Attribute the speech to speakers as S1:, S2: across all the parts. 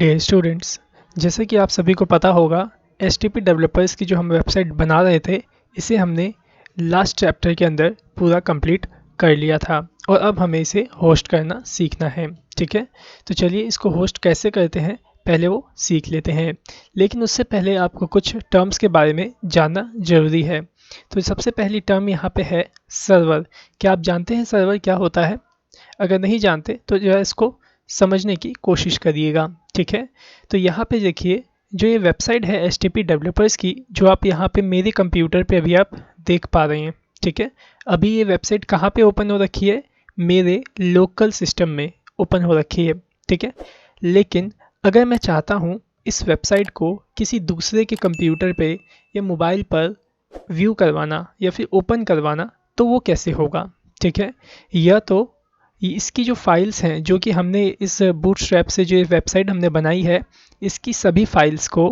S1: Dear students, जैसे कि आप सभी को पता होगा एचटीपी डेवलपर्स की जो हम वेबसाइट बना रहे थे, इसे हमने लास्ट चैप्टर के अंदर पूरा कंप्लीट कर लिया था और अब हमें इसे होस्ट करना सीखना है। ठीक है, तो चलिए इसको होस्ट कैसे करते हैं पहले वो सीख लेते हैं। लेकिन उससे पहले आपको कुछ टर्म्स के बारे में जानना ज़रूरी है। तो सबसे पहली टर्म यहाँ पे है सर्वर। क्या आप जानते हैं सर्वर क्या होता है? अगर नहीं जानते तो जो है इसको समझने की कोशिश करिएगा। ठीक है, तो यहाँ पे देखिए जो ये वेबसाइट है एचटीपी डेवलपर्स की, जो आप यहाँ पे मेरे कंप्यूटर पे अभी आप देख पा रहे हैं। ठीक है, अभी ये वेबसाइट कहाँ पे ओपन हो रखी है? मेरे लोकल सिस्टम में ओपन हो रखी है। ठीक है, लेकिन अगर मैं चाहता हूँ इस वेबसाइट को किसी दूसरे के कंप्यूटर पे या मोबाइल पर व्यू करवाना या फिर ओपन करवाना, तो वो कैसे होगा? ठीक है, या तो इसकी जो फाइल्स हैं जो कि हमने इस बूटस्ट्रैप से जो वेबसाइट हमने बनाई है, इसकी सभी फाइल्स को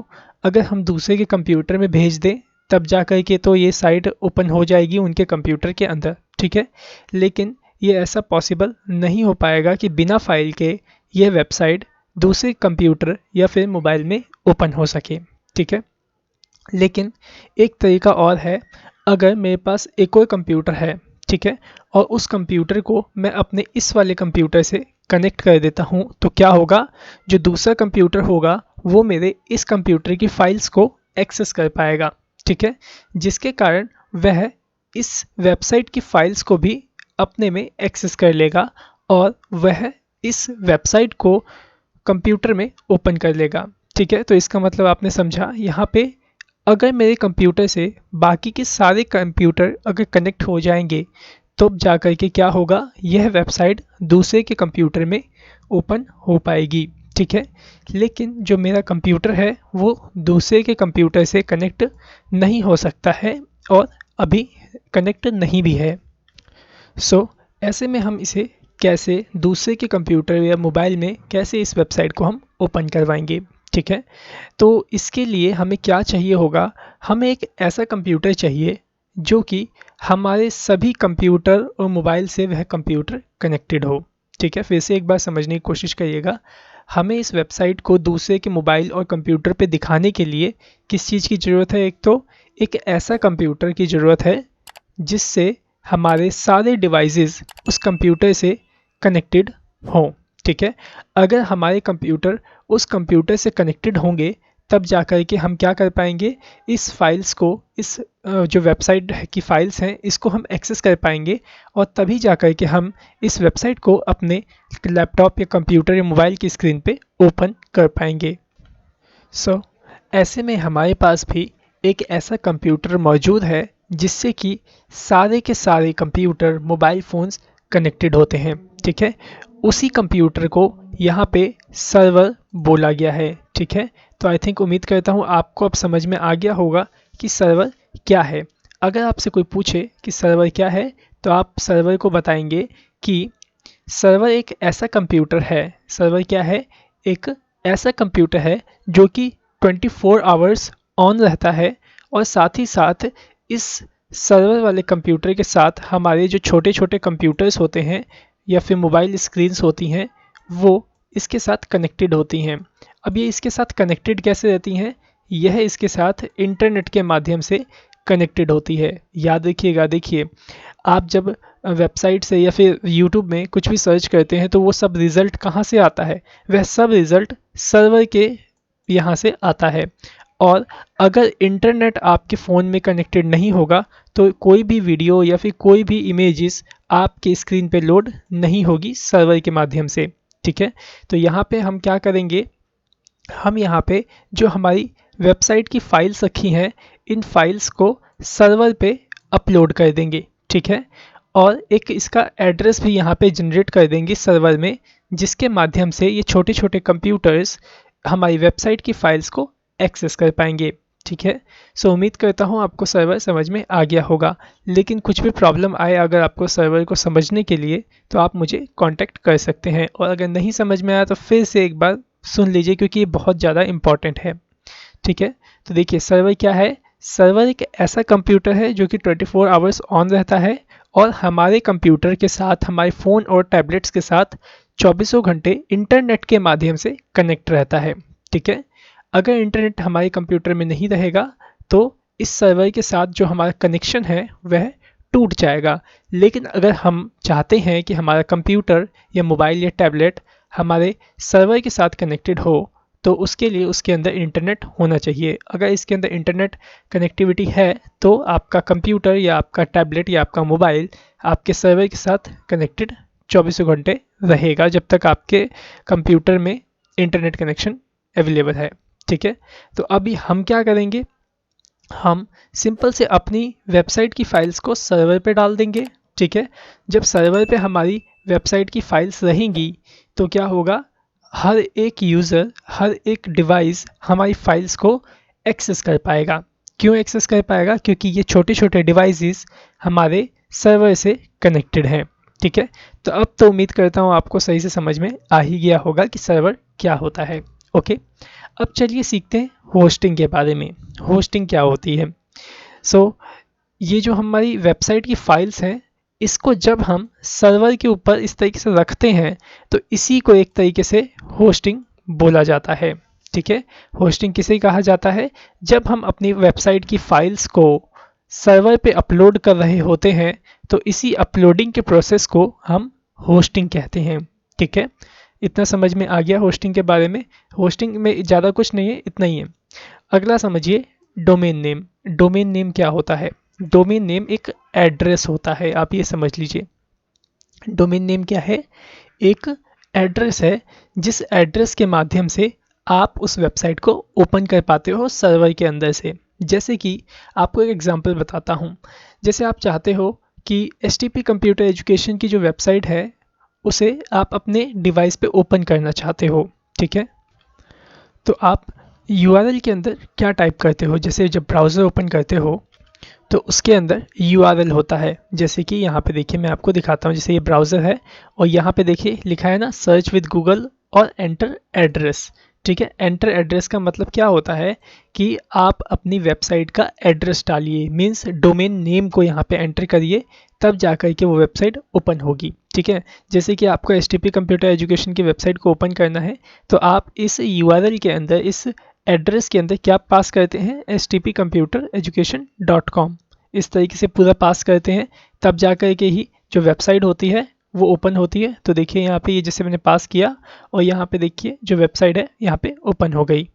S1: अगर हम दूसरे के कंप्यूटर में भेज दें तब जा कर के तो ये साइट ओपन हो जाएगी उनके कंप्यूटर के अंदर। ठीक है, लेकिन ये ऐसा पॉसिबल नहीं हो पाएगा कि बिना फाइल के ये वेबसाइट दूसरे कंप्यूटर या फिर मोबाइल में ओपन हो सके। ठीक है, लेकिन एक तरीका और है। अगर मेरे पास एक और कंप्यूटर है, ठीक है, और उस कंप्यूटर को मैं अपने इस वाले कंप्यूटर से कनेक्ट कर देता हूँ, तो क्या होगा? जो दूसरा कंप्यूटर होगा वो मेरे इस कंप्यूटर की फाइल्स को एक्सेस कर पाएगा। ठीक है, जिसके कारण वह इस वेबसाइट की फाइल्स को भी अपने में एक्सेस कर लेगा और वह इस वेबसाइट को कंप्यूटर में ओपन कर लेगा। ठीक है, तो इसका मतलब आपने समझा। यहाँ पे अगर मेरे कंप्यूटर से बाकी के सारे कंप्यूटर अगर कनेक्ट हो जाएंगे तो जा कर के क्या होगा? यह वेबसाइट दूसरे के कंप्यूटर में ओपन हो पाएगी। ठीक है, लेकिन जो मेरा कंप्यूटर है वो दूसरे के कंप्यूटर से कनेक्ट नहीं हो सकता है और अभी कनेक्ट नहीं भी है। ऐसे में हम इसे कैसे दूसरे के कंप्यूटर या मोबाइल में कैसे इस वेबसाइट को हम ओपन करवाएंगे? ठीक है, तो इसके लिए हमें क्या चाहिए होगा? हमें एक ऐसा कंप्यूटर चाहिए जो कि हमारे सभी कंप्यूटर और मोबाइल से वह कंप्यूटर कनेक्टेड हो। ठीक है, फिर से एक बार समझने की कोशिश करिएगा। हमें इस वेबसाइट को दूसरे के मोबाइल और कंप्यूटर पे दिखाने के लिए किस चीज़ की ज़रूरत है? एक तो एक ऐसा कंप्यूटर की ज़रूरत है जिससे हमारे सारे डिवाइसेस उस कंप्यूटर से कनेक्टेड हों। ठीक है, अगर हमारे कंप्यूटर उस कंप्यूटर से कनेक्टेड होंगे तब जा कर के हम क्या कर पाएंगे? इस फाइल्स को, इस जो वेबसाइट की फ़ाइल्स हैं इसको हम एक्सेस कर पाएंगे और तभी जा कर के हम इस वेबसाइट को अपने लैपटॉप या कंप्यूटर या मोबाइल की स्क्रीन पे ओपन कर पाएंगे। ऐसे में हमारे पास भी एक ऐसा कंप्यूटर मौजूद है जिससे कि सारे के सारे कंप्यूटर, मोबाइल फ़ोन्स कनेक्टेड होते हैं। ठीक है, उसी कंप्यूटर को यहाँ पे सर्वर बोला गया है। ठीक है, तो आई थिंक उम्मीद करता हूँ आपको अब समझ में आ गया होगा कि सर्वर क्या है। अगर आपसे कोई पूछे कि सर्वर क्या है तो आप सर्वर को बताएंगे कि सर्वर एक ऐसा कंप्यूटर है। सर्वर क्या है? एक ऐसा कंप्यूटर है जो कि 24 आवर्स ऑन रहता है और साथ ही साथ इस सर्वर वाले कंप्यूटर के साथ हमारे जो छोटे छोटे कंप्यूटर्स होते हैं या फिर मोबाइल स्क्रीन्स होती हैं वो इसके साथ कनेक्टेड होती हैं। अब ये इसके साथ कनेक्टेड कैसे रहती हैं? यह इसके साथ इंटरनेट के माध्यम से कनेक्टेड होती है। याद रखिएगा, देखिए आप जब वेबसाइट से या फिर यूट्यूब में कुछ भी सर्च करते हैं तो वो सब रिज़ल्ट कहाँ से आता है? वह सब रिज़ल्ट सर्वर के यहाँ से आता है। और अगर इंटरनेट आपके फ़ोन में कनेक्टेड नहीं होगा तो कोई भी वीडियो या फिर कोई भी इमेजेस आपके स्क्रीन पे लोड नहीं होगी सर्वर के माध्यम से। ठीक है, तो यहाँ पे हम क्या करेंगे? हम यहाँ पे जो हमारी वेबसाइट की फाइल्स रखी हैं इन फाइल्स को सर्वर पे अपलोड कर देंगे। ठीक है, और एक इसका एड्रेस भी यहाँ पे जनरेट कर देंगे सर्वर में, जिसके माध्यम से ये छोटे छोटे कंप्यूटर्स हमारी वेबसाइट की फाइल्स को एक्सेस कर पाएंगे। ठीक है, उम्मीद करता हूँ आपको सर्वर समझ में आ गया होगा। लेकिन कुछ भी प्रॉब्लम आए अगर आपको सर्वर को समझने के लिए तो आप मुझे कांटेक्ट कर सकते हैं, और अगर नहीं समझ में आया तो फिर से एक बार सुन लीजिए क्योंकि ये बहुत ज़्यादा इम्पॉर्टेंट है। ठीक है, तो देखिए सर्वर क्या है? सर्वर एक ऐसा कंप्यूटर है जो कि 24 आवर्स ऑन रहता है और हमारे कंप्यूटर के साथ, हमारे फ़ोन और टैबलेट्स के साथ चौबीसों घंटे इंटरनेट के माध्यम से कनेक्ट रहता है। ठीक है, अगर इंटरनेट हमारे कंप्यूटर में नहीं रहेगा तो इस सर्वर के साथ जो हमारा कनेक्शन है वह टूट जाएगा। लेकिन अगर हम चाहते हैं कि हमारा कंप्यूटर या मोबाइल या टैबलेट हमारे सर्वर के साथ कनेक्टेड हो तो उसके लिए उसके अंदर इंटरनेट होना चाहिए। अगर इसके अंदर इंटरनेट कनेक्टिविटी है तो आपका कंप्यूटर या आपका टैबलेट या आपका मोबाइल आपके सर्वर के साथ कनेक्टेड चौबीसों घंटे रहेगा जब तक आपके कंप्यूटर में इंटरनेट कनेक्शन अवेलेबल है। ठीक है, तो अभी हम क्या करेंगे, हम सिंपल से अपनी वेबसाइट की फाइल्स को सर्वर पे डाल देंगे। ठीक है, जब सर्वर पे हमारी वेबसाइट की फाइल्स रहेंगी तो क्या होगा, हर एक यूज़र, हर एक डिवाइस हमारी फाइल्स को एक्सेस कर पाएगा। क्यों एक्सेस कर पाएगा? क्योंकि ये छोटे छोटे डिवाइसेस हमारे सर्वर से कनेक्टेड हैं। ठीक है, तो अब तो उम्मीद करता हूँ आपको सही से समझ में आ ही गया होगा कि सर्वर क्या होता है। ओके, अब चलिए सीखते हैं होस्टिंग के बारे में। होस्टिंग क्या होती है? ये जो हमारी वेबसाइट की फाइल्स हैं इसको जब हम सर्वर के ऊपर इस तरीके से रखते हैं तो इसी को एक तरीके से होस्टिंग बोला जाता है। ठीक है, होस्टिंग किसे कहा जाता है? जब हम अपनी वेबसाइट की फाइल्स को सर्वर पे अपलोड कर रहे होते हैं तो इसी अपलोडिंग के प्रोसेस को हम होस्टिंग कहते हैं। ठीक है, इतना समझ में आ गया होस्टिंग के बारे में। होस्टिंग में ज़्यादा कुछ नहीं है, इतना ही है। अगला समझिए डोमेन नेम। डोमेन नेम क्या होता है? डोमेन नेम एक एड्रेस होता है, आप ये समझ लीजिए। डोमेन नेम क्या है? एक एड्रेस है जिस एड्रेस के माध्यम से आप उस वेबसाइट को ओपन कर पाते हो सर्वर के अंदर से। जैसे कि आपको एक एग्जांपल बताता हूँ। जैसे आप चाहते हो कि एसटीपी कंप्यूटर एजुकेशन की जो वेबसाइट है उसे आप अपने डिवाइस पे ओपन करना चाहते हो। ठीक है, तो आप URL के अंदर क्या टाइप करते हो? जैसे जब ब्राउज़र ओपन करते हो तो उसके अंदर URL होता है। जैसे कि यहाँ पे देखिए, मैं आपको दिखाता हूँ। जैसे ये ब्राउज़र है और यहाँ पे देखिए लिखा है ना, सर्च विद गूगल और एंटर एड्रेस। ठीक है, एंटर एड्रेस का मतलब क्या होता है कि आप अपनी वेबसाइट का एड्रेस डालिए, मीन्स डोमेन नेम को यहाँ पे एंटर करिए, तब जाकर के वो वेबसाइट ओपन होगी। ठीक है, जैसे कि आपको एसटीपी कंप्यूटर एजुकेशन की वेबसाइट को ओपन करना है तो आप इस URL के अंदर, इस एड्रेस के अंदर क्या पास करते हैं? stpcomputereducation.com। इस तरीके से पूरा पास करते हैं, तब जाकर के ही जो वेबसाइट होती है वो ओपन होती है। तो देखिए यहाँ पे ये जैसे मैंने पास किया और यहाँ पे देखिए जो वेबसाइट है यहाँ पे ओपन हो गई।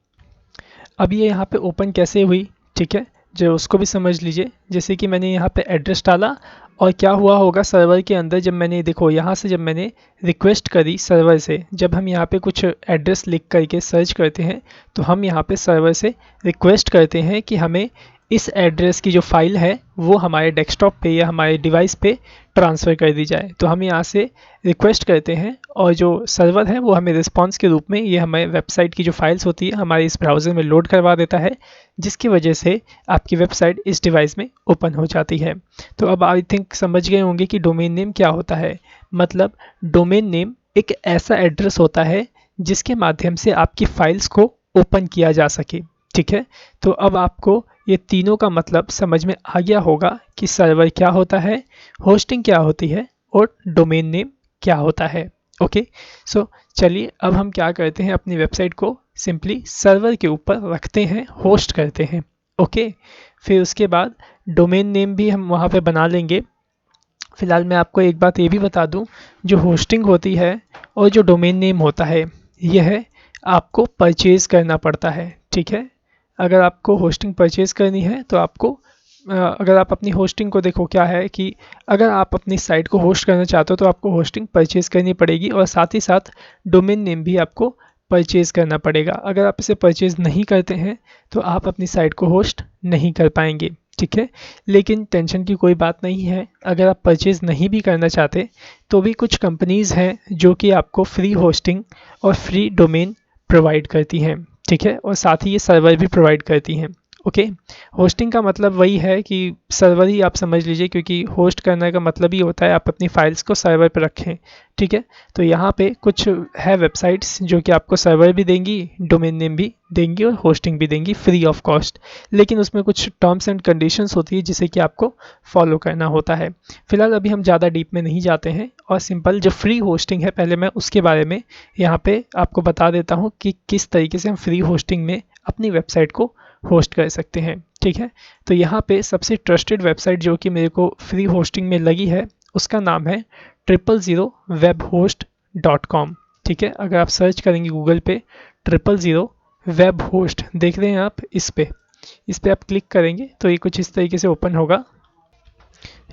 S1: अब ये यहाँ पे ओपन कैसे हुई? ठीक है, जो उसको भी समझ लीजिए। जैसे कि मैंने यहाँ पे एड्रेस डाला और क्या हुआ होगा सर्वर के अंदर, जब मैंने देखो यहाँ से जब मैंने रिक्वेस्ट करी सर्वर से, जब हम यहाँ पे कुछ एड्रेस लिख करके सर्च करते हैं तो हम यहाँ पे सर्वर से रिक्वेस्ट करते हैं कि हमें इस एड्रेस की जो फाइल है वो हमारे डेस्कटॉप पे या हमारे डिवाइस पे ट्रांसफ़र कर दी जाए। तो हम यहाँ से रिक्वेस्ट करते हैं और जो सर्वर है वो हमें रिस्पांस के रूप में ये हमारे वेबसाइट की जो फाइल्स होती है हमारे इस ब्राउज़र में लोड करवा देता है, जिसकी वजह से आपकी वेबसाइट इस डिवाइस में ओपन हो जाती है। तो अब आई थिंक समझ गए होंगे कि डोमेन नेम क्या होता है। मतलब डोमेन नेम एक ऐसा एड्रेस होता है जिसके माध्यम से आपकी फाइल्स को ओपन किया जा सके। ठीक है, तो अब आपको ये तीनों का मतलब समझ में आ गया होगा कि सर्वर क्या होता है, होस्टिंग क्या होती है और डोमेन नेम क्या होता है। ओके, सो चलिए अब हम क्या करते हैं, अपनी वेबसाइट को सिंपली सर्वर के ऊपर रखते हैं, होस्ट करते हैं। ओके, फिर उसके बाद डोमेन नेम भी हम वहाँ पे बना लेंगे। फिलहाल मैं आपको एक बात ये भी बता दूं, जो होस्टिंग होती है और जो डोमेन नेम होता है यह आपको परचेज़ करना पड़ता है। ठीक है, अगर आपको होस्टिंग परचेज़ करनी है तो आपको अगर आप अपनी होस्टिंग को देखो, क्या है कि अगर आप अपनी साइट को होस्ट करना चाहते हो तो आपको होस्टिंग परचेज़ करनी पड़ेगी और साथ ही साथ डोमेन नेम भी आपको परचेज़ करना पड़ेगा। अगर आप इसे परचेज़ नहीं करते हैं तो आप अपनी साइट को होस्ट नहीं कर पाएंगे। ठीक है, लेकिन टेंशन की कोई बात नहीं है। अगर आप परचेज़ नहीं भी करना चाहते तो भी कुछ कंपनीज़ हैं जो कि आपको फ्री होस्टिंग और फ्री डोमेन प्रोवाइड करती हैं। ठीक है, और साथ ही ये सर्वर भी प्रोवाइड करती हैं। ओके। होस्टिंग का मतलब वही है कि सर्वर ही आप समझ लीजिए, क्योंकि होस्ट करने का मतलब ही होता है आप अपनी फाइल्स को सर्वर पर रखें। ठीक है, तो यहाँ पे कुछ है वेबसाइट्स जो कि आपको सर्वर भी देंगी, डोमेन नेम भी देंगी और होस्टिंग भी देंगी फ्री ऑफ कॉस्ट, लेकिन उसमें कुछ टर्म्स एंड कंडीशंस होती है जिसे कि आपको फॉलो करना होता है। फिलहाल अभी हम ज़्यादा डीप में नहीं जाते हैं और सिंपल जो फ्री होस्टिंग है पहले मैं उसके बारे में यहाँ पे आपको बता देता हूँ कि किस तरीके से हम फ्री होस्टिंग में अपनी वेबसाइट को होस्ट कर सकते हैं। ठीक है, तो यहाँ पे सबसे ट्रस्टेड वेबसाइट जो कि मेरे को फ्री होस्टिंग में लगी है उसका नाम है 000webhost.com। ठीक है, अगर आप सर्च करेंगे गूगल पे 000webhost, देख रहे हैं आप इस पे आप क्लिक करेंगे तो ये कुछ इस तरीके से ओपन होगा।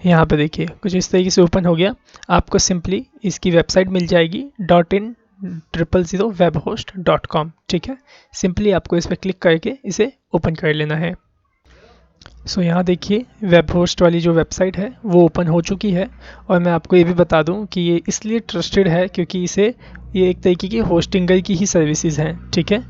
S1: यहाँ पे देखिए कुछ इस तरीके से ओपन हो गया। आपको सिंपली इसकी वेबसाइट मिल जाएगी .in/000webhost.com। ठीक है, सिंपली आपको इस पर क्लिक करके इसे ओपन कर लेना है। सो यहाँ देखिए वेब होस्ट वाली जो वेबसाइट है वो ओपन हो चुकी है, और मैं आपको ये भी बता दूँ कि ये इसलिए ट्रस्टेड है क्योंकि ये एक तरीके की होस्टिंगर की ही सर्विसेज हैं। ठीक है,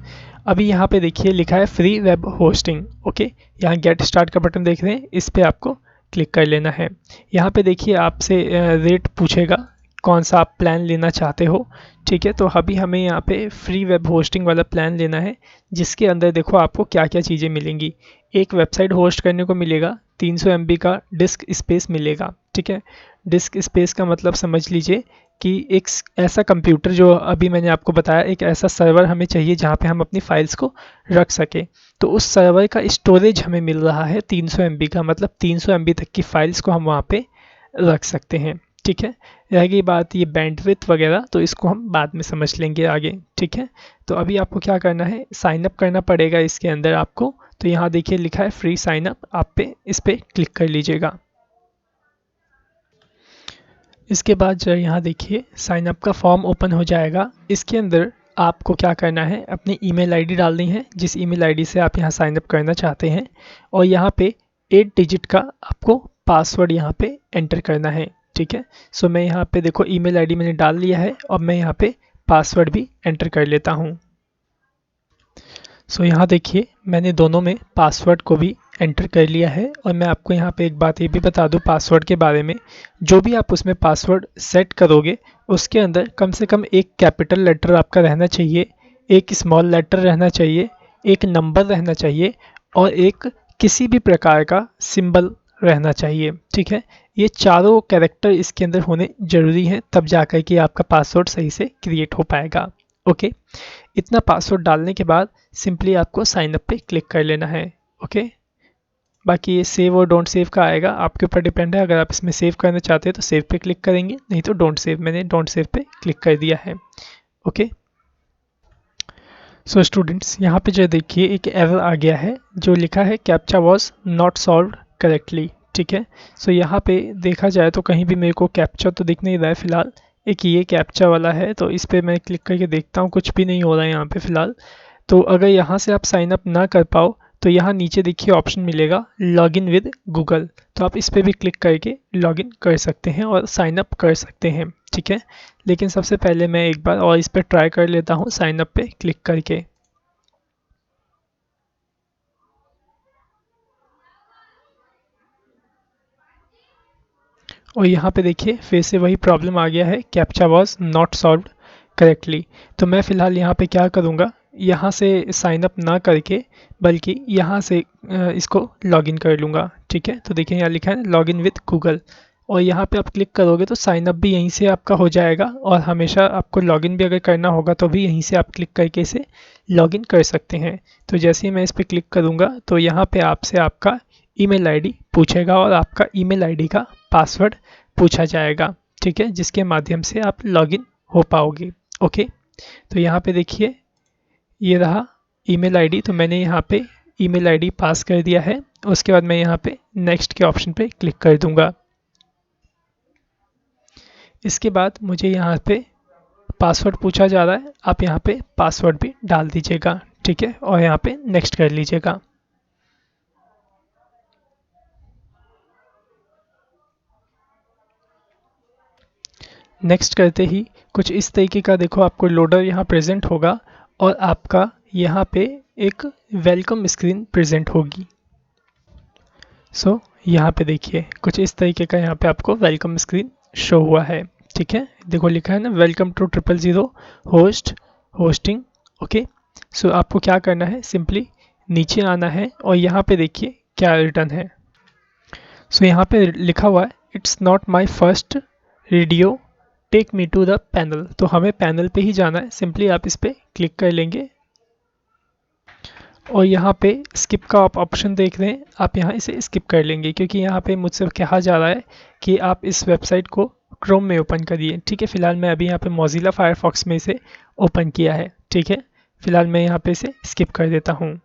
S1: अभी यहाँ पे देखिए लिखा है फ्री वेब होस्टिंग। ओके, यहाँ गेट स्टार्ट का बटन देख रहे हैं, इस पर आपको क्लिक कर लेना है। यहाँ पे देखिए आपसे रेट पूछेगा कौन सा आप प्लान लेना चाहते हो। ठीक है, तो अभी हमें यहाँ पे फ्री वेब होस्टिंग वाला प्लान लेना है, जिसके अंदर देखो आपको क्या क्या चीज़ें मिलेंगी। एक वेबसाइट होस्ट करने को मिलेगा, 300 MB का डिस्क स्पेस मिलेगा। ठीक है, डिस्क स्पेस का मतलब समझ लीजिए कि एक ऐसा कंप्यूटर, जो अभी मैंने आपको बताया एक ऐसा सर्वर हमें चाहिए जहाँ पे हम अपनी फाइल्स को रख सकें, तो उस सर्वर का स्टोरेज हमें मिल रहा है 300 MB का, मतलब 300 MB तक की फाइल्स को हम वहाँ पे रख सकते हैं। ठीक है, रह गई बात ये बैंडविड्थ वगैरह, तो इसको हम बाद में समझ लेंगे आगे। ठीक है, तो अभी आपको क्या करना है, साइन अप करना पड़ेगा इसके अंदर आपको। तो यहाँ देखिए लिखा है फ्री साइन अप, आप पे इस पर क्लिक कर लीजिएगा। इसके बाद जो यहाँ देखिए साइन अप का फॉर्म ओपन हो जाएगा। इसके अंदर आपको क्या करना है, अपनी ईमेल आईडी डालनी है, जिस ईमेल आईडी से आप यहाँ साइन अप करना चाहते हैं, और यहाँ पे 8 डिजिट का आपको पासवर्ड यहाँ पे एंटर करना है। ठीक है, सो मैं यहाँ पे देखो ईमेल आईडी मैंने डाल लिया है, और मैं यहाँ पे पासवर्ड भी एंटर कर लेता हूँ। सो यहाँ देखिए मैंने दोनों में पासवर्ड को भी एंटर कर लिया है, और मैं आपको यहाँ पे एक बात ये भी बता दूँ पासवर्ड के बारे में। जो भी आप उसमें पासवर्ड सेट करोगे उसके अंदर कम से कम एक कैपिटल लेटर आपका रहना चाहिए, एक स्मॉल लेटर रहना चाहिए, एक नंबर रहना चाहिए, और एक किसी भी प्रकार का सिंबल रहना चाहिए। ठीक है, ये चारों कैरेक्टर इसके अंदर होने ज़रूरी हैं, तब जाकर कि आपका पासवर्ड सही से क्रिएट हो पाएगा। ओके, इतना पासवर्ड डालने के बाद सिंपली आपको साइन अप पे क्लिक कर लेना है। ओके, बाकी ये सेव और डोंट सेव का आएगा, आपके ऊपर डिपेंड है। अगर आप इसमें सेव करना चाहते हैं तो सेव पे क्लिक करेंगे, नहीं तो डोंट सेव, मैंने डोंट सेव पे क्लिक कर दिया है। ओके, सो स्टूडेंट्स यहाँ पे जो देखिए एक एरर आ गया है जो लिखा है captcha was not solve correctly. ठीक है, सो यहाँ पे देखा जाए तो कहीं भी मेरे को कैप्चा तो दिख नहीं रहा है फिलहाल। एक ये कैप्चा वाला है, तो इस पर मैं क्लिक करके देखता हूँ, कुछ भी नहीं हो रहा है यहाँ पे फिलहाल। तो अगर यहाँ से आप साइन अप ना कर पाओ तो यहाँ नीचे देखिए ऑप्शन मिलेगा लॉगिन विद गूगल, तो आप इस पर भी क्लिक करके लॉगिन कर सकते हैं और साइन अप कर सकते हैं। ठीक है, लेकिन सबसे पहले मैं एक बार और इस पर ट्राई कर लेता हूँ साइन अप पे क्लिक करके। और यहाँ पे देखिए फिर से वही प्रॉब्लम आ गया है, captcha was not solved correctly. तो मैं फ़िलहाल यहाँ पे क्या करूँगा, यहाँ से साइन अप ना करके बल्कि यहाँ से इसको लॉगिन कर लूँगा। ठीक है, तो देखिए यहाँ लिखा है लॉगिन विथ गूगल, और यहाँ पे आप क्लिक करोगे तो साइन अप भी यहीं से आपका हो जाएगा, और हमेशा आपको लॉगिन भी अगर करना होगा तो भी यहीं से आप क्लिक करके इसे लॉगिन कर सकते हैं। तो जैसे ही मैं इस पर क्लिक करूँगा तो यहाँ पे आपसे आपका ईमेल आईडी पूछेगा, और आपका ईमेल आईडी का पासवर्ड पूछा जाएगा। ठीक है, जिसके माध्यम से आप लॉगिन हो पाओगे। ओके, तो यहाँ पे देखिए ये रहा ईमेल आईडी, तो मैंने यहाँ पे ईमेल आईडी पास कर दिया है। उसके बाद मैं यहाँ पे नेक्स्ट के ऑप्शन पे क्लिक कर दूंगा। इसके बाद मुझे यहाँ पे पासवर्ड पूछा जा रहा है, आप यहाँ पे पासवर्ड भी डाल दीजिएगा। ठीक है, और यहाँ पे नेक्स्ट कर लीजिएगा। नेक्स्ट करते ही कुछ इस तरीके का देखो आपको लोडर यहाँ प्रेजेंट होगा, और आपका यहाँ पे एक वेलकम स्क्रीन प्रेजेंट होगी। यहाँ पे देखिए कुछ इस तरीके का यहाँ पे आपको वेलकम स्क्रीन शो हुआ है। ठीक है, देखो लिखा है ना welcome to 000 host hosting. Okay, आपको क्या करना है, सिंपली नीचे आना है और यहाँ पे देखिए क्या रिटर्न है। यहाँ पे लिखा हुआ है it's not my first radio take me to the panel. तो हमें पैनल पे ही जाना है, सिंपली आप इस पर क्लिक कर लेंगे और यहाँ पे स्किप का आप ऑप्शन देख रहे हैं, आप यहाँ इसे स्किप कर लेंगे क्योंकि यहाँ पे मुझसे कहा जा रहा है कि आप इस वेबसाइट को क्रोम में ओपन करिए। ठीक है, फिलहाल मैं अभी यहाँ पे मोजिला फायरफॉक्स में इसे ओपन किया है। ठीक है, फिलहाल मैं यहाँ पे इसे स्किप कर देता हूँ।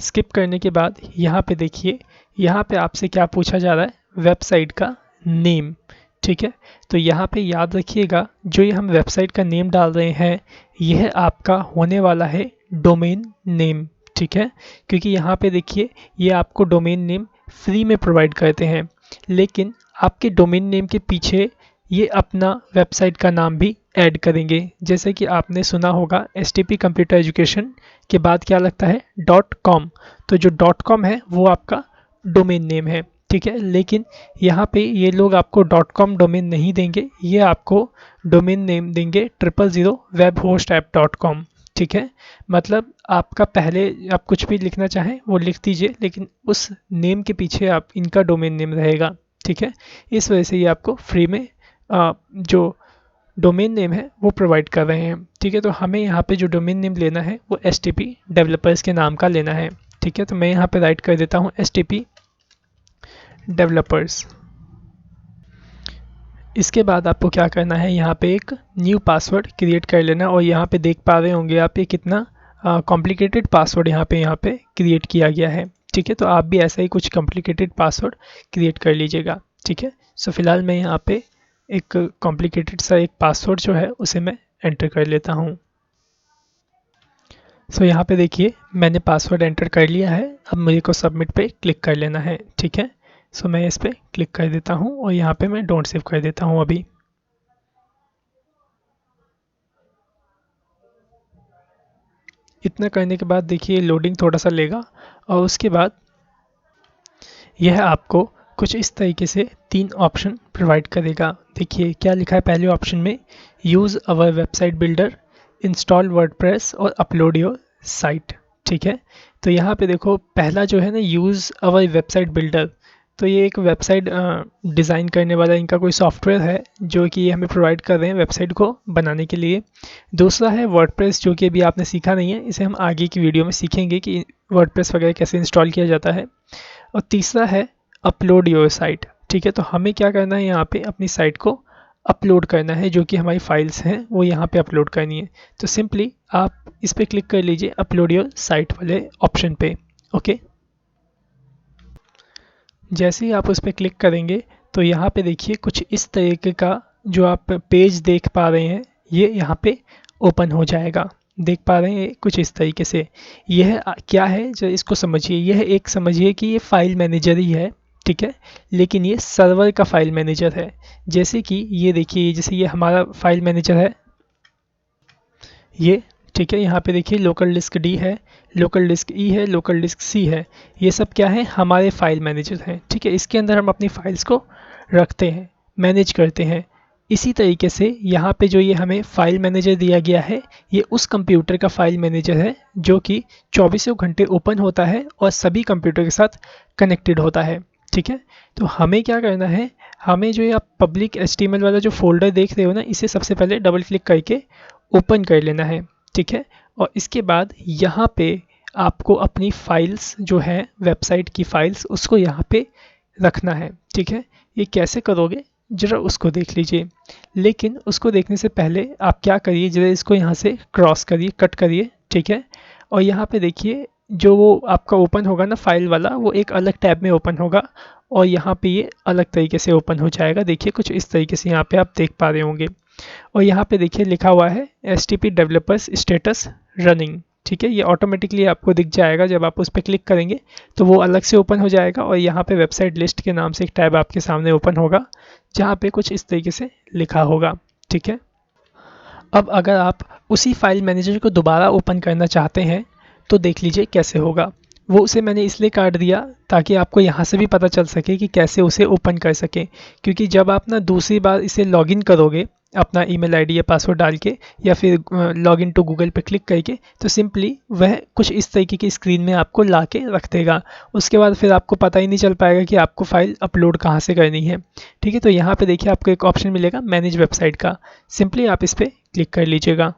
S1: स्किप करने के बाद यहाँ पे देखिए, यहाँ पे आपसे क्या पूछा जा रहा है, वेबसाइट का नेम। ठीक है, तो यहाँ पे याद रखिएगा जो ये हम वेबसाइट का नेम डाल रहे हैं यह आपका होने वाला है डोमेन नेम। ठीक है, क्योंकि यहाँ पे देखिए ये आपको डोमेन नेम फ्री में प्रोवाइड करते हैं, लेकिन आपके डोमेन नेम के पीछे ये अपना वेबसाइट का नाम भी ऐड करेंगे। जैसे कि आपने सुना होगा STP कंप्यूटर एजुकेशन के बाद क्या लगता है .com, तो जो .com है वो आपका डोमेन नेम है। ठीक है, लेकिन यहाँ पे ये लोग आपको .com डोमेन नहीं देंगे, ये आपको डोमेन नेम देंगे 000 webhostapp.com। ठीक है, मतलब आपका पहले आप कुछ भी लिखना चाहें वो लिख दीजिए, लेकिन उस नेम के पीछे आप इनका डोमेन नेम रहेगा। ठीक है, इस वजह से ये आपको फ्री में जो डोमेन नेम है वो प्रोवाइड कर रहे हैं। ठीक है, तो हमें यहाँ पे जो डोमेन नेम लेना है वो STP डेवलपर्स के नाम का लेना है। ठीक है, तो मैं यहाँ पे राइट कर देता हूँ STP डेवलपर्स। इसके बाद आपको क्या करना है, यहाँ पे एक न्यू पासवर्ड क्रिएट कर लेना और यहाँ पे देख पा रहे होंगे आप ये कितना कॉम्प्लिकेटेड पासवर्ड यहाँ पे क्रिएट किया गया है। ठीक है, तो आप भी ऐसा ही कुछ कॉम्प्लिकेटेड पासवर्ड क्रिएट कर लीजिएगा। ठीक है, फिलहाल मैं यहाँ पे एक कॉम्प्लिकेटेड सा एक पासवर्ड जो है उसे मैं एंटर कर लेता हूँ। यहाँ पे देखिए मैंने पासवर्ड एंटर कर लिया है, अब मुझे को सबमिट पे क्लिक कर लेना है। ठीक है, मैं इस पर क्लिक कर देता हूँ और यहाँ पे मैं डोंट सेव कर देता हूँ अभी। इतना करने के बाद देखिए लोडिंग थोड़ा सा लेगा और उसके बाद यह आपको कुछ इस तरीके से 3 ऑप्शन प्रोवाइड करेगा। देखिए क्या लिखा है पहले ऑप्शन में, use our website builder, install WordPress और अपलोड योर साइट। ठीक है, तो यहाँ पे देखो पहला जो है ना यूज़ अवर वेबसाइट बिल्डर, तो ये एक वेबसाइट डिज़ाइन करने वाला इनका कोई सॉफ्टवेयर है जो कि ये हमें प्रोवाइड कर रहे हैं वेबसाइट को बनाने के लिए। दूसरा है वर्डप्रेस जो कि अभी आपने सीखा नहीं है, इसे हम आगे की वीडियो में सीखेंगे कि वर्डप्रेस वगैरह कैसे इंस्टॉल किया जाता है। और तीसरा है अपलोड योर साइट। ठीक है, तो हमें क्या करना है, यहाँ पे अपनी साइट को अपलोड करना है, जो कि हमारी फाइल्स हैं वो यहाँ पे अपलोड करनी है। तो सिंपली आप इस पर क्लिक कर लीजिए अपलोड योर साइट वाले ऑप्शन पे। ओके, जैसे ही आप उस पर क्लिक करेंगे तो यहाँ पे देखिए कुछ इस तरीके का जो आप पेज देख पा रहे हैं ये यहाँ पे ओपन हो जाएगा। देख पा रहे हैं कुछ इस तरीके से। यह क्या है जो इसको समझिए, यह एक समझिए कि ये फाइल मैनेजर ही है। ठीक है, लेकिन ये सर्वर का फाइल मैनेजर है। जैसे कि ये देखिए, जैसे ये हमारा फाइल मैनेजर है ये। ठीक है, यहाँ पे देखिए लोकल डिस्क D है, लोकल डिस्क E है, लोकल डिस्क C है। ये सब क्या है, हमारे फाइल मैनेजर हैं। ठीक है, इसके अंदर हम अपनी फाइल्स को रखते हैं, मैनेज करते हैं। इसी तरीके से यहाँ पे जो ये हमें फाइल मैनेजर दिया गया है ये उस कंप्यूटर का फाइल मैनेजर है जो कि 24 घंटे ओपन होता है और सभी कंप्यूटर के साथ कनेक्टेड होता है। ठीक है, तो हमें क्या करना है, हमें जो ये आप पब्लिक HTML वाला जो फोल्डर देख रहे हो ना, इसे सबसे पहले डबल क्लिक करके ओपन कर लेना है। ठीक है, और इसके बाद यहाँ पे आपको अपनी फाइल्स जो है वेबसाइट की फाइल्स उसको यहाँ पे रखना है। ठीक है, ये कैसे करोगे जरा उसको देख लीजिए, लेकिन उसको देखने से पहले आप क्या करिए, जरा इसको यहाँ से क्रॉस करिए, कट करिए। ठीक है, और यहाँ पे देखिए जो वो आपका ओपन होगा ना फाइल वाला, वो एक अलग टैब में ओपन होगा और यहाँ पे ये अलग तरीके से ओपन हो जाएगा। देखिए कुछ इस तरीके से यहाँ पे आप देख पा रहे होंगे और यहाँ पे देखिए लिखा हुआ है STP डेवलपर्स स्टेटस रनिंग। ठीक है, ये ऑटोमेटिकली आपको दिख जाएगा, जब आप उस पर क्लिक करेंगे तो वो अलग से ओपन हो जाएगा और यहाँ पे वेबसाइट लिस्ट के नाम से एक टैब आपके सामने ओपन होगा जहाँ पे कुछ इस तरीके से लिखा होगा। ठीक है, अब अगर आप उसी फाइल मैनेजर को दोबारा ओपन करना चाहते हैं तो देख लीजिए कैसे होगा। वो उसे मैंने इसलिए काट दिया ताकि आपको यहाँ से भी पता चल सके कि कैसे उसे ओपन कर सकें, क्योंकि जब आप ना दूसरी बार इसे लॉगिन करोगे अपना ईमेल आईडी या पासवर्ड डाल के या फिर लॉगिन टू गूगल पे क्लिक करके, तो सिंपली वह कुछ इस तरीके की स्क्रीन में आपको ला के रख देगा। उसके बाद फिर आपको पता ही नहीं चल पाएगा कि आपको फाइल अपलोड कहाँ से करनी है। ठीक है, तो यहाँ पे देखिए आपको एक ऑप्शन मिलेगा मैनेज वेबसाइट का, सिंपली आप इस पर क्लिक कर लीजिएगा।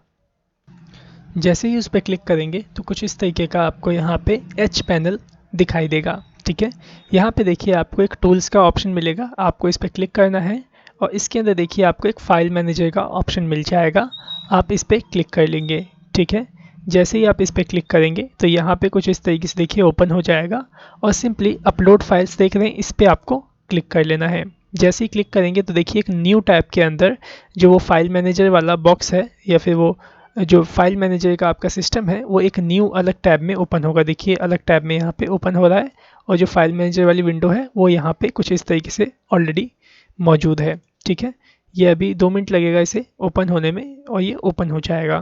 S1: जैसे ही उस पर क्लिक करेंगे तो कुछ इस तरीके का आपको यहाँ पे एच पैनल दिखाई देगा। ठीक है, यहाँ पे देखिए आपको एक टूल्स का ऑप्शन मिलेगा, आपको इस पर क्लिक करना है और इसके अंदर देखिए आपको एक फाइल मैनेजर का ऑप्शन मिल जाएगा, आप इस पर क्लिक कर लेंगे। ठीक है, जैसे ही आप इस पर क्लिक करेंगे तो यहाँ पे कुछ इस तरीके से देखिए ओपन हो जाएगा और सिंपली अपलोड फाइल्स देख रहे हैं, इस पर आपको क्लिक कर लेना है। जैसे ही क्लिक करेंगे तो देखिए एक न्यू टैब के अंदर जो वो फाइल मैनेजर वाला बॉक्स है या फिर वो जो फाइल मैनेजर का आपका सिस्टम है वो एक न्यू अलग टैब में ओपन होगा। देखिए अलग टैब में यहाँ पे ओपन हो रहा है और जो फाइल मैनेजर वाली विंडो है वो यहाँ पे कुछ इस तरीके से ऑलरेडी मौजूद है। ठीक है, ये अभी 2 मिनट लगेगा इसे ओपन होने में और ये ओपन हो जाएगा।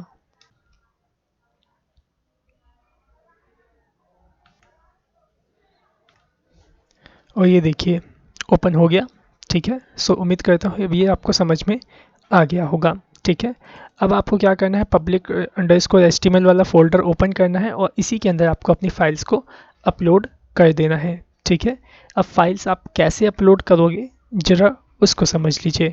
S1: और ये देखिए ओपन हो गया। ठीक है, सो उम्मीद करता हूँ अब ये आपको समझ में आ गया होगा। ठीक है, अब आपको क्या करना है, पब्लिक अंडरस्कोर एचटीएमएल वाला फोल्डर ओपन करना है और इसी के अंदर आपको अपनी फाइल्स को अपलोड कर देना है। ठीक है, अब फाइल्स आप कैसे अपलोड करोगे ज़रा उसको समझ लीजिए।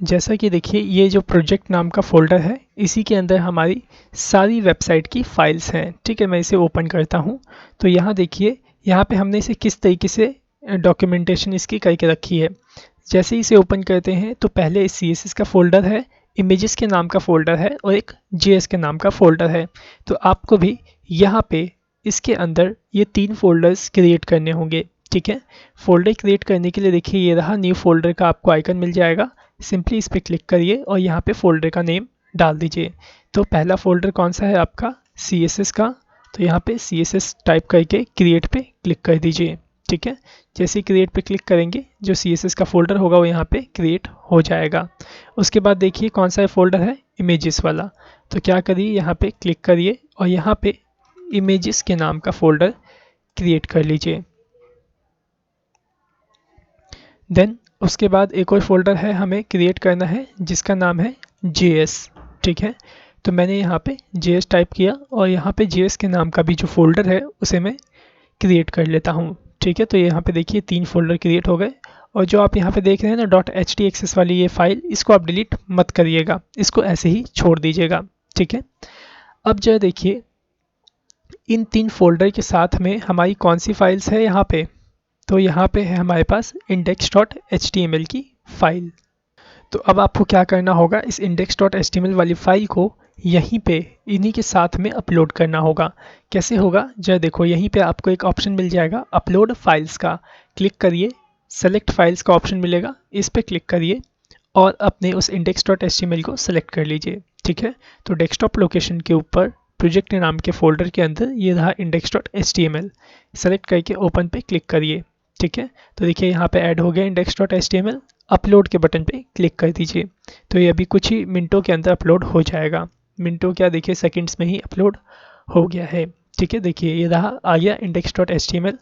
S1: जैसा कि देखिए ये जो प्रोजेक्ट नाम का फ़ोल्डर है इसी के अंदर हमारी सारी वेबसाइट की फ़ाइल्स हैं। ठीक है, मैं इसे ओपन करता हूँ तो यहाँ देखिए यहाँ पे हमने इसे किस तरीके से डॉक्यूमेंटेशन इसकी करके रखी है। जैसे ही इसे ओपन करते हैं तो पहले CSS का फ़ोल्डर है, इमेजेस के नाम का फ़ोल्डर है और एक JS के नाम का फ़ोल्डर है। तो आपको भी यहाँ पे इसके अंदर ये 3 फ़ोल्डर्स क्रिएट करने होंगे। ठीक है, फ़ोल्डर क्रिएट करने के लिए देखिए ये रहा न्यू फ़ोल्डर का आपको आइकन मिल जाएगा, सिंपली इस पर क्लिक करिए और यहाँ पे फ़ोल्डर का नेम डाल दीजिए। तो पहला फ़ोल्डर कौन सा है आपका CSS का, तो यहाँ पे CSS टाइप करके क्रिएट पे क्लिक कर दीजिए। ठीक है, जैसे ही क्रिएट पे क्लिक करेंगे जो CSS का फ़ोल्डर होगा वो यहाँ पे क्रिएट हो जाएगा। उसके बाद देखिए कौन सा फ़ोल्डर है इमेजेस वाला, तो क्या करिए यहाँ पे क्लिक करिए और यहाँ पे इमेजेस के नाम का फ़ोल्डर क्रिएट कर लीजिए। देन उसके बाद एक और फोल्डर है हमें क्रिएट करना है जिसका नाम है JS। ठीक है, तो मैंने यहाँ पे JS टाइप किया और यहाँ पे JS के नाम का भी जो फोल्डर है उसे मैं क्रिएट कर लेता हूँ। ठीक है, तो यहाँ पे देखिए 3 फोल्डर क्रिएट हो गए और जो आप यहाँ पे देख रहे हैं ना .htxs वाली ये फाइल, इसको आप डिलीट मत करिएगा, इसको ऐसे ही छोड़ दीजिएगा। ठीक है, अब जो देखिए इन 3 फोल्डर के साथ में हमारी कौन सी फाइल्स है यहाँ पे, तो यहाँ पे है हमारे पास index.html की फाइल। तो अब आपको क्या करना होगा, इस index.html वाली फाइल को यहीं पे इन्हीं के साथ में अपलोड करना होगा। कैसे होगा जरा देखो, यहीं पे आपको एक ऑप्शन मिल जाएगा अपलोड फाइल्स का, क्लिक करिए, सेलेक्ट फाइल्स का ऑप्शन मिलेगा, इस पर क्लिक करिए और अपने उस index.html को सेलेक्ट कर लीजिए। ठीक है, तो डेस्कटॉप लोकेशन के ऊपर प्रोजेक्ट नाम के फोल्डर के अंदर ये रहा index.html, सेलेक्ट करके ओपन पे क्लिक करिए। ठीक है, तो देखिए यहाँ पे ऐड हो गया index.html, अपलोड के बटन पे क्लिक कर दीजिए। तो ये अभी कुछ ही मिनटों के अंदर अपलोड हो जाएगा, मिनटों क्या देखिए सेकंड्स में ही अपलोड हो गया है। ठीक है, देखिए ये रहा आ गया index.html।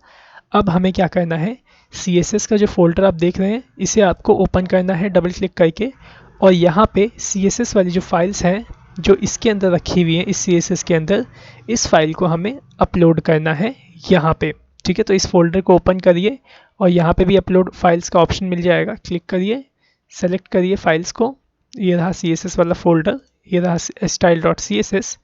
S1: अब हमें क्या करना है, CSS का जो फोल्डर आप देख रहे हैं इसे आपको ओपन करना है डबल क्लिक करके और यहाँ पे CSS वाली जो फाइल्स हैं जो इसके अंदर रखी हुई हैं इस CSS के अंदर, इस फाइल को हमें अपलोड करना है यहाँ पे। ठीक है, तो इस फोल्डर को ओपन करिए और यहाँ पे भी अपलोड फाइल्स का ऑप्शन मिल जाएगा, क्लिक करिए, सेलेक्ट करिए फाइल्स को, ये रहा CSS वाला फोल्डर, ये रहा style.css,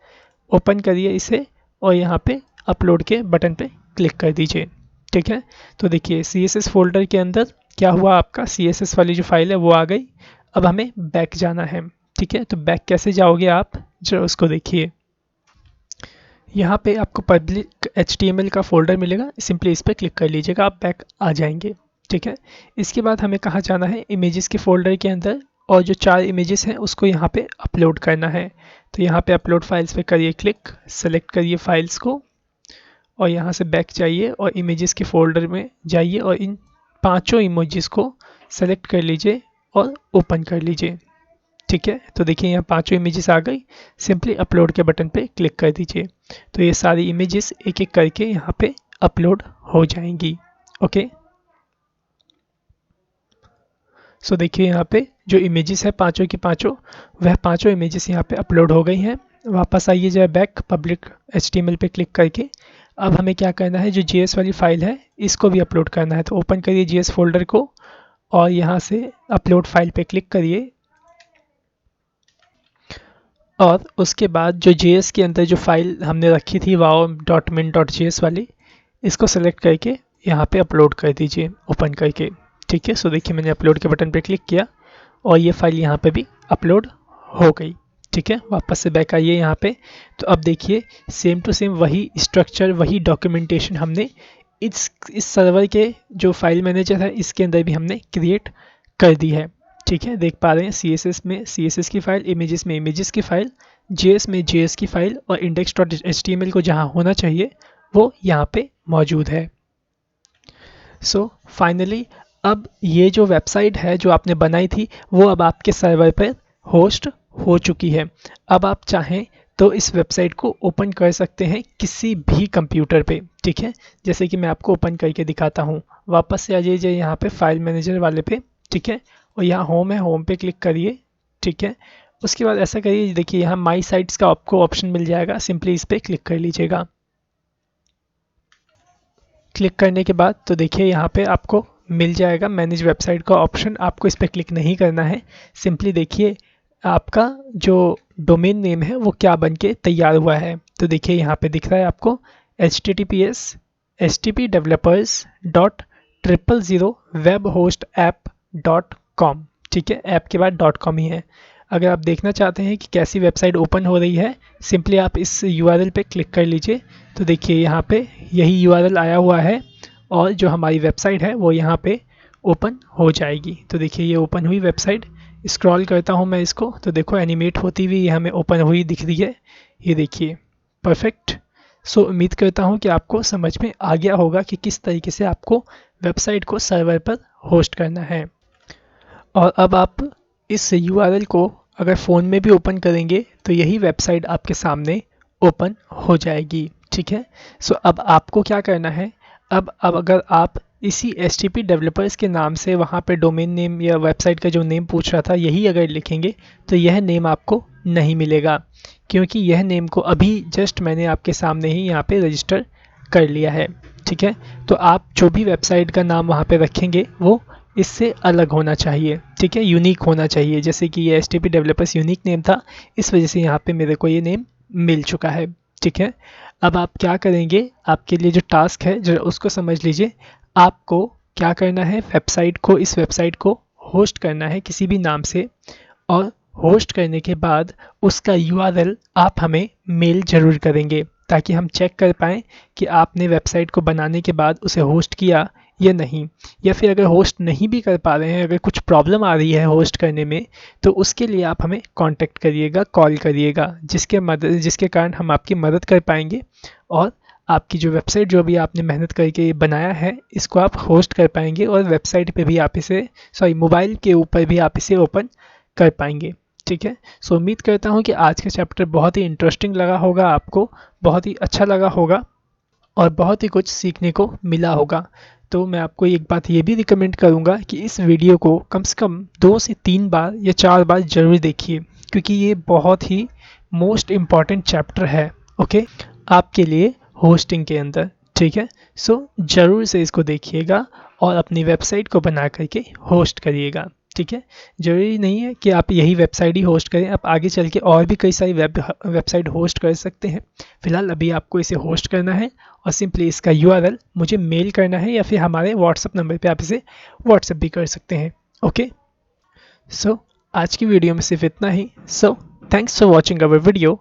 S1: ओपन करिए इसे और यहाँ पे अपलोड के बटन पे क्लिक कर दीजिए। ठीक है, तो देखिए CSS फोल्डर के अंदर क्या हुआ, आपका CSS वाली जो फाइल है वो आ गई। अब हमें बैक जाना है। ठीक है, तो बैक कैसे जाओगे आप जरा उसको देखिए। यहाँ पे आपको पब्लिक HTML का फोल्डर मिलेगा, सिंपली इस पर क्लिक कर लीजिएगा, आप बैक आ जाएंगे। ठीक है, इसके बाद हमें कहाँ जाना है, इमेजेस के फोल्डर के अंदर और जो 4 इमेजेस हैं उसको यहाँ पे अपलोड करना है। तो यहाँ पे अपलोड फाइल्स पे करिए क्लिक, सेलेक्ट करिए फाइल्स को और यहाँ से बैक जाइए और इमेजेस के फोल्डर में जाइए और इन 5 इमेजेस को सेलेक्ट कर लीजिए और ओपन कर लीजिए। ठीक है, तो देखिए यहाँ पांचों इमेजेस आ गई। सिंपली अपलोड के बटन पे क्लिक कर दीजिए, तो ये सारी इमेजेस एक एक करके यहाँ पे अपलोड हो जाएंगी। ओके, सो देखिए यहाँ पे जो इमेजेस है पांचों की पांचों, वह पांचों इमेजेस यहाँ पे अपलोड हो गई हैं। वापस आइए जरा बैक पब्लिक HTML पे क्लिक करके। अब हमें क्या करना है, जो JS वाली फाइल है इसको भी अपलोड करना है, तो ओपन करिए JS फोल्डर को और यहाँ से अपलोड फाइल पे क्लिक करिए और उसके बाद जो JS के अंदर जो फाइल हमने रखी थी wow.min.js वाली, इसको सेलेक्ट करके यहाँ पे अपलोड कर दीजिए ओपन करके। ठीक है, सो देखिए मैंने अपलोड के बटन पे क्लिक किया और ये फाइल यहाँ पे भी अपलोड हो गई। ठीक है, वापस से बैक आइए यहाँ पे, तो अब देखिए सेम टू सेम वही स्ट्रक्चर वही डॉक्यूमेंटेशन हमने इस सर्वर के जो फाइल मैनेजर है इसके अंदर भी हमने क्रिएट कर दी है। ठीक है, देख पा रहे हैं CSS में CSS की फाइल, इमेजेस में इमेजेस की फाइल, JS में JS की फाइल और index.html को जहाँ होना चाहिए वो यहाँ पे मौजूद है। सो फाइनली अब ये जो वेबसाइट है जो आपने बनाई थी वो अब आपके सर्वर पर होस्ट हो चुकी है। अब आप चाहें तो इस वेबसाइट को ओपन कर सकते हैं किसी भी कंप्यूटर पे। ठीक है, जैसे कि मैं आपको ओपन करके दिखाता हूँ। वापस से आ जाइए यहाँ पे फाइल मैनेजर वाले पे। ठीक है, और यहाँ होम है, होम पे क्लिक करिए। ठीक है, उसके बाद ऐसा करिए, देखिए यहाँ माई साइट्स का आपको ऑप्शन मिल जाएगा, सिंपली इस पर क्लिक कर लीजिएगा। क्लिक करने के बाद तो देखिए यहाँ पे आपको मिल जाएगा मैनेज वेबसाइट का ऑप्शन। आपको इस पर क्लिक नहीं करना है, सिंपली देखिए आपका जो डोमेन नेम है वो क्या बन के तैयार हुआ है। तो देखिए यहाँ पे दिख रहा है आपको https://web-000webhostapp.com। ठीक है, ऐप के बाद .com ही है। अगर आप देखना चाहते हैं कि कैसी वेबसाइट ओपन हो रही है, सिंपली आप इस URL पे क्लिक कर लीजिए। तो देखिए यहाँ पे यही URL आया हुआ है और जो हमारी वेबसाइट है वो यहाँ पे ओपन हो जाएगी। तो देखिए ये ओपन हुई वेबसाइट। स्क्रॉल करता हूँ मैं इसको, तो देखो एनिमेट होती हुई ये हमें ओपन हुई दिख रही है। ये देखिए परफेक्ट। सो उम्मीद करता हूँ कि आपको समझ में आ गया होगा कि किस तरीके से आपको वेबसाइट को सर्वर पर होस्ट करना है। और अब आप इस URL को अगर फ़ोन में भी ओपन करेंगे तो यही वेबसाइट आपके सामने ओपन हो जाएगी। ठीक है, सो अब आपको क्या करना है, अब अगर आप इसी HTTP डेवलपर्स के नाम से वहाँ पे डोमेन नेम या वेबसाइट का जो नेम पूछ रहा था यही अगर लिखेंगे तो यह नेम आपको नहीं मिलेगा, क्योंकि यह नेम को अभी जस्ट मैंने आपके सामने ही यहाँ पे रजिस्टर कर लिया है। ठीक है, तो आप जो भी वेबसाइट का नाम वहाँ पे रखेंगे वो इससे अलग होना चाहिए। ठीक है, यूनिक होना चाहिए। जैसे कि ये HTTP डेवलपर्स यूनिक नेम था, इस वजह से यहाँ पे मेरे को ये नेम मिल चुका है। ठीक है, अब आप क्या करेंगे, आपके लिए जो टास्क है जरा उसको समझ लीजिए। आपको क्या करना है, इस वेबसाइट को होस्ट करना है किसी भी नाम से, और होस्ट करने के बाद उसका URL आप हमें मेल ज़रूर करेंगे ताकि हम चेक कर पाएँ कि आपने वेबसाइट को बनाने के बाद उसे होस्ट किया या नहीं। या फिर अगर होस्ट नहीं भी कर पा रहे हैं, अगर कुछ प्रॉब्लम आ रही है होस्ट करने में, तो उसके लिए आप हमें कांटेक्ट करिएगा, कॉल करिएगा, जिसके कारण हम आपकी मदद कर पाएंगे और आपकी जो वेबसाइट जो भी आपने मेहनत करके बनाया है इसको आप होस्ट कर पाएंगे और वेबसाइट पे भी आप इसे मोबाइल के ऊपर भी आप इसे ओपन कर पाएंगे। ठीक है, सो उम्मीद करता हूँ कि आज का चैप्टर बहुत ही इंटरेस्टिंग लगा होगा, आपको बहुत ही अच्छा लगा होगा और बहुत ही कुछ सीखने को मिला होगा। तो मैं आपको एक बात ये भी रिकमेंड करूँगा कि इस वीडियो को कम से कम 2 से 3 बार या 4 बार ज़रूर देखिए, क्योंकि ये बहुत ही मोस्ट इम्पॉर्टेंट चैप्टर है ओके आपके लिए होस्टिंग के अंदर। ठीक है, सो ज़रूर से इसको देखिएगा और अपनी वेबसाइट को बना करके होस्ट करिएगा। ठीक है, ज़रूरी नहीं है कि आप यही वेबसाइट ही होस्ट करें, आप आगे चल के और भी कई सारी वेबसाइट होस्ट कर सकते हैं। फिलहाल अभी आपको इसे होस्ट करना है और सिंपली इसका URL मुझे मेल करना है या फिर हमारे WhatsApp नंबर पे आप इसे WhatsApp भी कर सकते हैं। ओके, सो आज की वीडियो में सिर्फ इतना ही। So thanks for watching our video.